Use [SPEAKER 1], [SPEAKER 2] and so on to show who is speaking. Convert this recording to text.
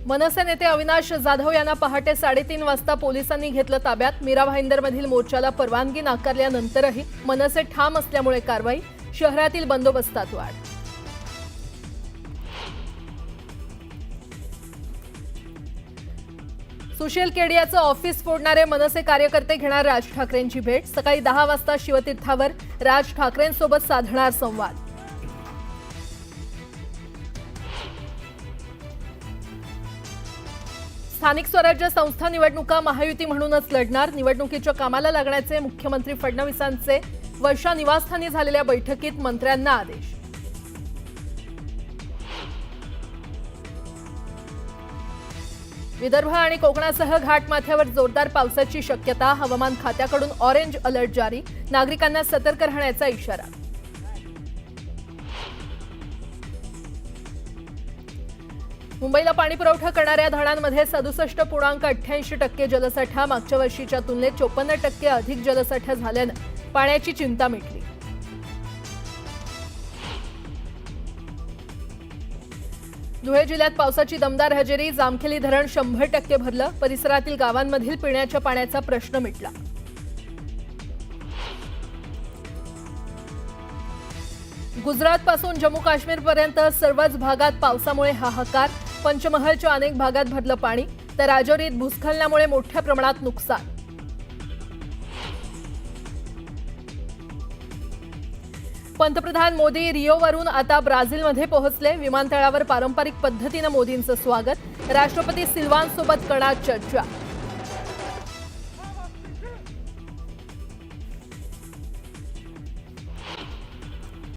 [SPEAKER 1] मनसे नेते अविनाश जाधव यांना पहाटे 3:30 वाजता पोलिसांनी घेतलं ताब्यात। मीरा भाईंदरमधील मोर्चाला परवानगी नाकारल्यानंतरही मनसे ठाम असल्यामुळे कारवाई। शहरातील बंदोबस्तात वाढ। सुशील केडियाचं ऑफिस फोडणारे मनसे कार्यकर्ते घेणार राज ठाकरेंची भेट। सकाळी 10 वाजता शिवतीर्थावर राज ठाकरेंसोबत साधणार संवाद। स्थानिक स्वराज्य संस्था निवडणुका महायुती म्हणूनच लढणार। निवडणुकीच्या कामाला लागण्याचे मुख्यमंत्री फडणवीसांचे वर्षा निवासस्थानी झालेल्या बैठकीत मंत्र्यांना आदेश। विदर्भ आणि कोकणासह घाटमाथ्यावर जोरदार पावसाची शक्यता। हवामान खात्याकडून ऑरेंज अलर्ट जारी। नागरिकांना सतर्क राहण्याचा इशारा। मुंबईला पाणी पुरवठा करणाऱ्या धरणांमध्ये 67.88% जलसाठा। मागच्या वर्षीच्या तुलनेत 54% अधिक जलसाठा झाल्याने पाण्याची चिंता मिटली। धुळे जिल्ह्यात पावसाची दमदार हजेरी। जामखेली धरण 100% भरलं। परिसरातील गावांमधील पिण्याच्या पाण्याचा प्रश्न मिटला। गुजरातपासून जम्मू काश्मीरपर्यंत सर्वच भागात पावसामुळे हाहाकार। पंचमहलच्या अनेक भागात भरलं पाणी, तर राजौरीत भूस्खलनामुळे मोठ्या प्रमाणात नुकसान। पंतप्रधान मोदी रिओवरून आता ब्राझीलमध्ये पोहोचले। विमानतळावर पारंपरिक पद्धतीने मोदींचं स्वागत। राष्ट्रपती सिल्वासोबत करणार चर्चा।